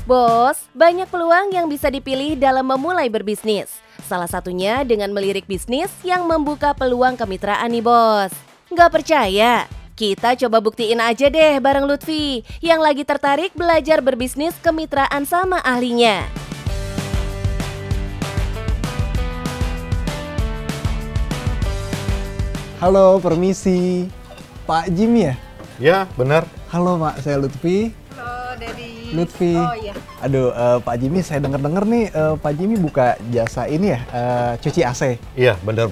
Bos, banyak peluang yang bisa dipilih dalam memulai berbisnis. Salah satunya dengan melirik bisnis yang membuka peluang kemitraan nih bos. Nggak percaya? Kita coba buktiin aja deh bareng Lutfi yang lagi tertarik belajar berbisnis kemitraan sama ahlinya. Halo, permisi. Pak Jimmy ya? Ya, benar. Halo Pak, saya Lutfi. Halo, dari Lutfi. Oh iya. Aduh, Pak Jimmy, saya denger-denger nih Pak Jimmy buka jasa ini ya, cuci AC. Iya, benar.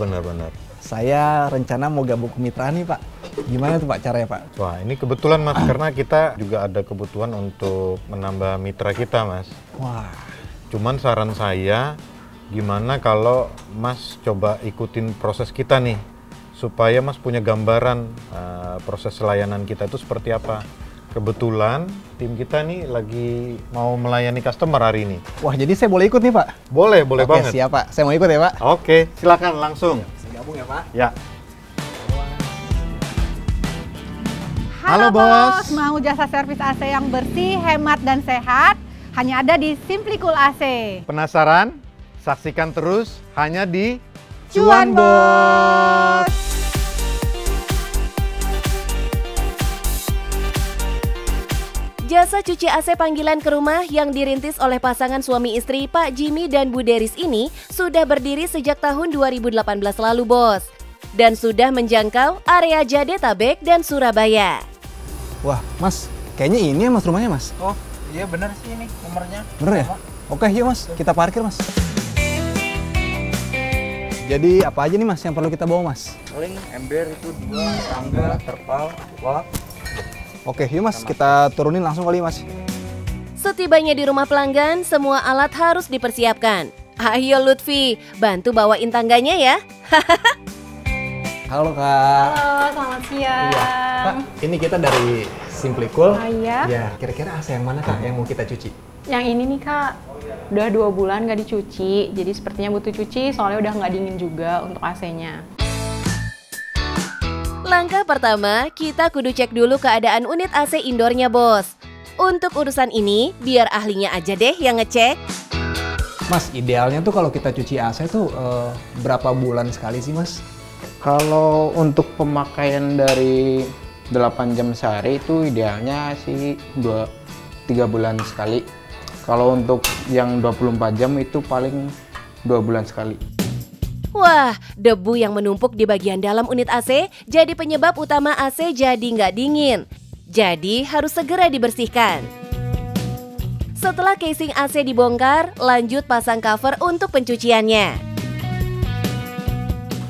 Saya rencana mau gabung kemitraan nih Pak. Gimana tuh Pak caranya Pak? Wah, ini kebetulan Mas, karena kita juga ada kebutuhan untuk menambah mitra kita, Mas. Wah, Cuman saran saya, gimana kalau Mas coba ikutin proses kita nih, supaya Mas punya gambaran proses layanan kita itu seperti apa. Kebetulan tim kita nih lagi mau melayani customer hari ini. wah jadi saya boleh ikut nih Pak? Boleh Oke, banget. siap Pak. Saya mau ikut ya Pak. Oke, silakan langsung. Saya gabung ya Pak. Ya. Halo, Halo, Bos. Mau jasa servis AC yang bersih, hemat dan sehat? Hanya ada di Simplicool AC. Penasaran? Saksikan terus hanya di Cuan Bos. Jasa cuci AC panggilan ke rumah yang dirintis oleh pasangan suami istri Pak Jimmy dan Bu Deris ini sudah berdiri sejak tahun 2018 lalu bos. Dan sudah menjangkau area Jadetabek dan Surabaya. Wah, Mas, kayaknya ini ya Mas rumahnya Mas. Oh iya benar sih ini nomornya. Bener ya? Oke, yuk Mas, kita parkir Mas. Jadi apa aja nih Mas yang perlu kita bawa Mas? Paling ember itu 2, tangga, terpal, wah. Oke, yuk Mas, kita turunin langsung kali Mas. Setibanya di rumah pelanggan, semua alat harus dipersiapkan. Ayo Lutfi, bantu bawain tangganya ya. Halo Kak. Halo, selamat siang. Iya. Kak, ini kita dari Simplicool. Iya. Ya, kira-kira AC yang mana Kak yang mau kita cuci? Yang ini nih Kak, udah 2 bulan nggak dicuci, jadi sepertinya butuh cuci soalnya udah nggak dingin juga untuk AC-nya. Langkah pertama, kita kudu cek dulu keadaan unit AC indoornya bos. Untuk urusan ini, biar ahlinya aja deh yang ngecek. Mas, idealnya tuh kalau kita cuci AC tuh berapa bulan sekali sih Mas? Kalau untuk pemakaian dari 8 jam sehari itu idealnya sih 2-3 bulan sekali. Kalau untuk yang 24 jam itu paling 2 bulan sekali. Wah, debu yang menumpuk di bagian dalam unit AC jadi penyebab utama AC jadi nggak dingin. Jadi harus segera dibersihkan. Setelah casing AC dibongkar, lanjut pasang cover untuk pencuciannya.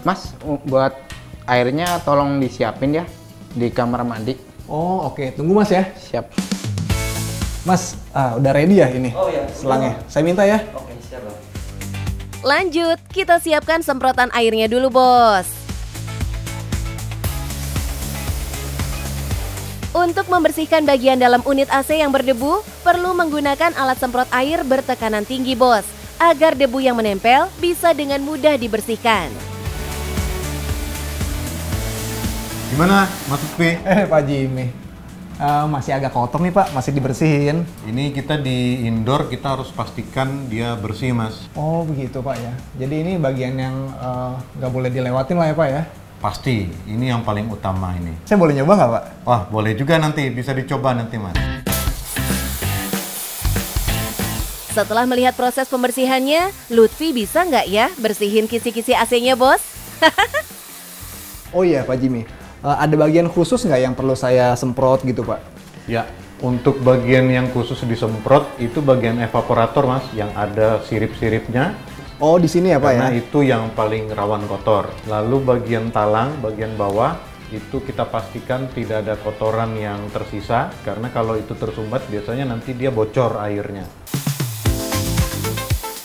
Mas, buat airnya tolong disiapin ya di kamar mandi. Oh, oke. Tunggu Mas ya. Siap. Mas, udah ready ya ini? Oh ya. Selangnya. Saya minta ya. Oke, siap. Lanjut, kita siapkan semprotan airnya dulu bos. Untuk membersihkan bagian dalam unit AC yang berdebu, perlu menggunakan alat semprot air bertekanan tinggi bos, agar debu yang menempel bisa dengan mudah dibersihkan. Gimana, Mas Lutfi? Pak Jimmy. Masih agak kotor nih Pak, masih dibersihin. Ini kita di indoor, kita harus pastikan dia bersih, Mas. Oh begitu Pak ya. Jadi ini bagian yang nggak boleh dilewatin lah ya Pak ya. Pasti, ini yang paling utama ini. Saya boleh nyoba nggak Pak? Wah, boleh juga nanti, bisa dicoba nanti, Mas. Setelah melihat proses pembersihannya, Lutfi bisa nggak ya bersihin kisi-kisi AC-nya bos? Oh iya Pak Jimmy. Ada bagian khusus nggak yang perlu saya semprot gitu Pak? Ya, untuk bagian yang khusus disemprot, itu bagian evaporator, Mas, yang ada sirip-siripnya. Oh di sini ya Pak Karena ya? itu yang paling rawan kotor. Lalu bagian talang, bagian bawah, itu kita pastikan tidak ada kotoran yang tersisa. Karena kalau itu tersumbat, biasanya nanti dia bocor airnya.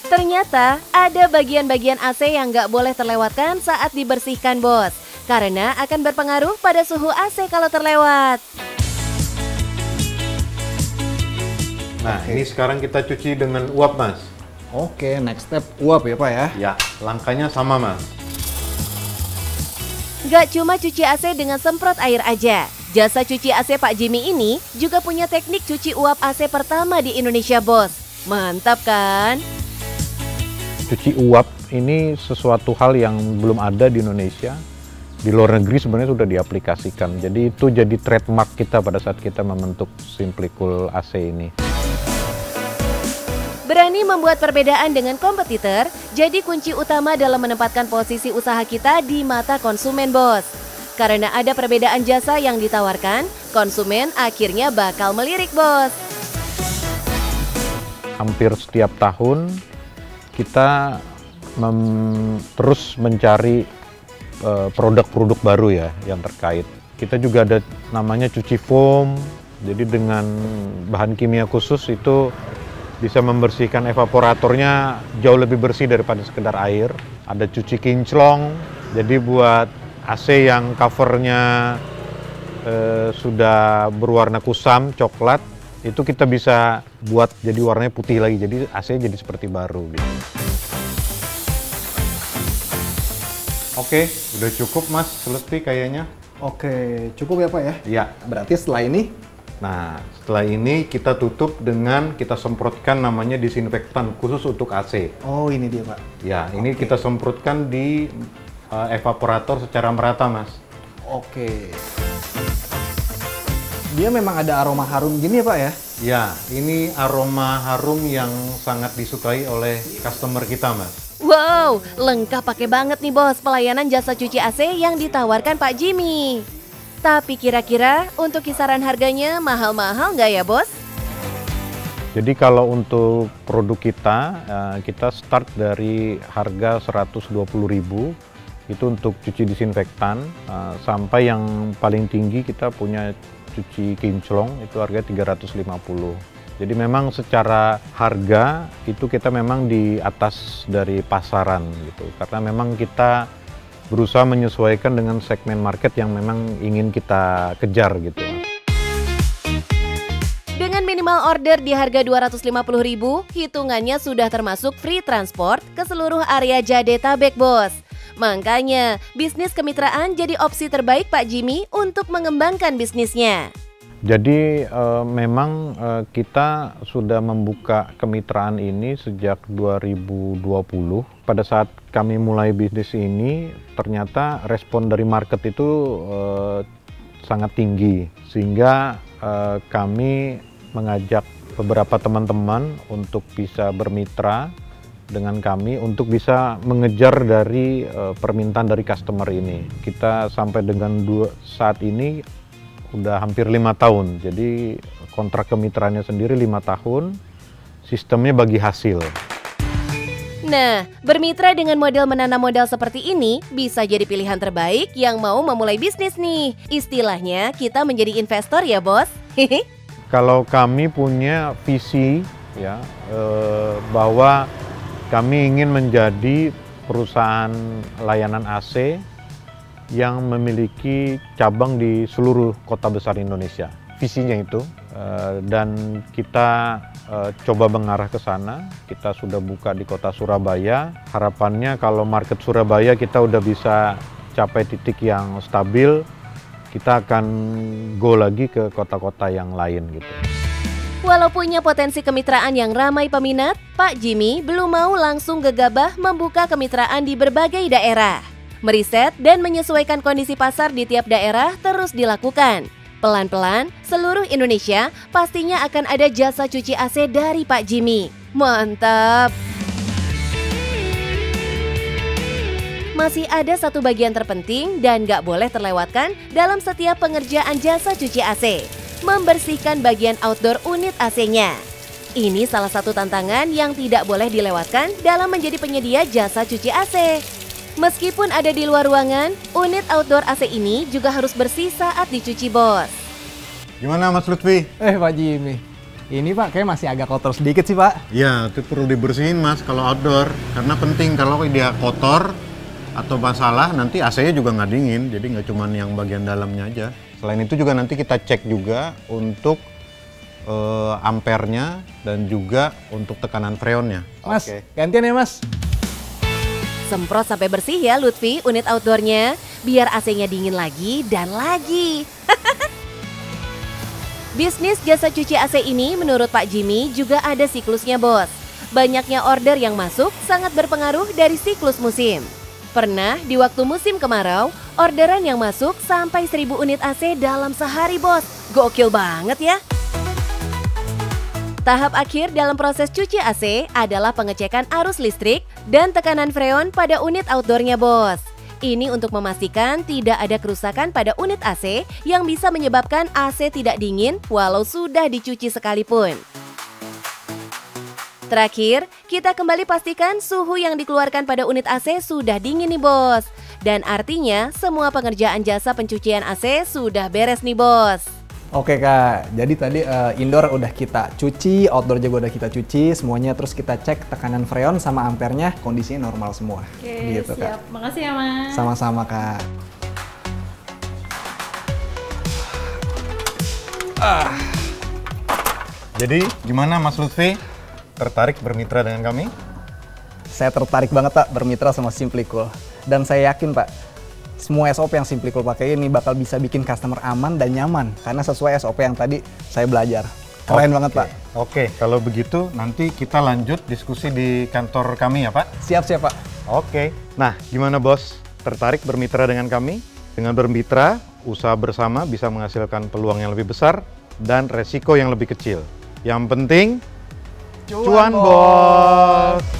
Ternyata ada bagian-bagian AC yang nggak boleh terlewatkan saat dibersihkan bos. Karena akan berpengaruh pada suhu AC kalau terlewat. Nah, ini sekarang kita cuci dengan uap, Mas. Oke, next step uap ya Pak ya? Ya, langkahnya sama, Mas. Gak cuma cuci AC dengan semprot air aja. Jasa cuci AC Pak Jimmy ini juga punya teknik cuci uap AC pertama di Indonesia, Bos. Mantap kan? Cuci uap ini sesuatu hal yang belum ada di Indonesia. Di luar negeri sebenarnya sudah diaplikasikan. Jadi itu jadi trademark kita pada saat kita membentuk SimpliCool AC ini. Berani membuat perbedaan dengan kompetitor, jadi kunci utama dalam menempatkan posisi usaha kita di mata konsumen, Bos. Karena ada perbedaan jasa yang ditawarkan, konsumen akhirnya bakal melirik, Bos. Hampir setiap tahun kita terus mencari produk-produk baru ya yang terkait. Kita juga ada namanya cuci foam, jadi dengan bahan kimia khusus itu bisa membersihkan evaporatornya jauh lebih bersih daripada sekedar air. Ada cuci kinclong, jadi buat AC yang covernya sudah berwarna kusam, coklat, itu kita bisa buat jadi warnanya putih lagi, jadi AC jadi seperti baru gitu. Oke, udah cukup Mas Lutfi kayaknya. Oke, cukup ya Pak ya? Iya. Berarti setelah ini? Nah, setelah ini kita tutup dengan kita semprotkan namanya disinfektan khusus untuk AC. Oh, ini dia Pak. Ya, ini kita semprotkan di evaporator secara merata, Mas. Oke. Dia memang ada aroma harum gini ya Pak ya? Ya, ini aroma harum yang sangat disukai oleh customer kita, Mas. Wow, lengkap pakai banget nih, Bos, pelayanan jasa cuci AC yang ditawarkan Pak Jimmy. Tapi kira-kira untuk kisaran harganya mahal-mahal nggak ya, Bos? Jadi kalau untuk produk kita start dari harga 120.000 itu untuk cuci disinfektan, sampai yang paling tinggi kita punya cuci kinclong itu harga 350. Jadi memang secara harga itu kita memang di atas dari pasaran gitu. Karena memang kita berusaha menyesuaikan dengan segmen market yang memang ingin kita kejar gitu. Dengan minimal order di harga 250.000, hitungannya sudah termasuk free transport ke seluruh area Jadetabek, Bos. Makanya, bisnis kemitraan jadi opsi terbaik Pak Jimmy untuk mengembangkan bisnisnya. Jadi memang kita sudah membuka kemitraan ini sejak 2020. Pada saat kami mulai bisnis ini, ternyata respon dari market itu sangat tinggi. Sehingga kami mengajak beberapa teman-teman untuk bisa bermitra dengan kami untuk bisa mengejar dari permintaan dari customer ini. Kita sampai dengan saat ini udah hampir 5 tahun, jadi kontrak kemitraannya sendiri 5 tahun, sistemnya bagi hasil. Nah, bermitra dengan model menanam modal seperti ini bisa jadi pilihan terbaik yang mau memulai bisnis nih. Istilahnya kita menjadi investor ya, Bos. Kalau kami punya visi ya bahwa kami ingin menjadi perusahaan layanan AC yang memiliki cabang di seluruh kota besar Indonesia. Visinya itu, dan kita coba mengarah ke sana. Kita sudah buka di kota Surabaya. Harapannya kalau market Surabaya kita udah bisa capai titik yang stabil, kita akan go lagi ke kota-kota yang lain gitu. Walau punya potensi kemitraan yang ramai peminat, Pak Jimmy belum mau langsung gegabah membuka kemitraan di berbagai daerah. Meriset dan menyesuaikan kondisi pasar di tiap daerah terus dilakukan. Pelan-pelan, seluruh Indonesia pastinya akan ada jasa cuci AC dari Pak Jimmy. Mantap! Masih ada satu bagian terpenting dan gak boleh terlewatkan dalam setiap pengerjaan jasa cuci AC. Membersihkan bagian outdoor unit AC-nya. Ini salah satu tantangan yang tidak boleh dilewatkan dalam menjadi penyedia jasa cuci AC. Meskipun ada di luar ruangan, unit outdoor AC ini juga harus bersih saat dicuci, Bos. Gimana Mas Lutfi? Pak Jimmy, ini Pak kayak masih agak kotor sedikit sih Pak. Ya, itu perlu dibersihin Mas kalau outdoor. Karena penting kalau dia kotor atau masalah nanti AC-nya juga nggak dingin. Jadi nggak cuma yang bagian dalamnya aja. Selain itu juga nanti kita cek juga untuk ampernya dan juga untuk tekanan freonnya. Mas, gantian ya Mas. Semprot sampai bersih ya Lutfi unit outdoornya, biar AC-nya dingin lagi dan lagi. Bisnis jasa cuci AC ini menurut Pak Jimmy juga ada siklusnya, Bos. Banyaknya order yang masuk sangat berpengaruh dari siklus musim. Pernah di waktu musim kemarau, orderan yang masuk sampai 1000 unit AC dalam sehari, Bos. Gokil banget ya. Tahap akhir dalam proses cuci AC adalah pengecekan arus listrik dan tekanan freon pada unit outdoornya, Bos. Ini untuk memastikan tidak ada kerusakan pada unit AC yang bisa menyebabkan AC tidak dingin walau sudah dicuci sekalipun. Terakhir, kita kembali pastikan suhu yang dikeluarkan pada unit AC sudah dingin nih, Bos. Dan artinya semua pengerjaan jasa pencucian AC sudah beres nih, Bos. Oke Kak, jadi tadi indoor udah kita cuci, outdoor juga udah kita cuci, semuanya terus kita cek tekanan freon sama ampernya, kondisinya normal semua. Oke, gitu, siap. Kak. Makasih ya, Mas. Sama-sama Kak. Jadi gimana Mas Lutfi? Tertarik bermitra dengan kami? Saya tertarik banget Pak bermitra sama Simplicool. Dan saya yakin Pak, semua SOP yang Simplicool pakai ini bakal bisa bikin customer aman dan nyaman. Karena sesuai SOP yang tadi saya belajar. Keren banget Pak. Oke, kalau begitu nanti kita lanjut diskusi di kantor kami ya Pak? Siap-siap Pak. Oke, nah gimana Bos? Tertarik bermitra dengan kami? Dengan bermitra, usaha bersama bisa menghasilkan peluang yang lebih besar dan resiko yang lebih kecil. Yang penting, cuan Bos!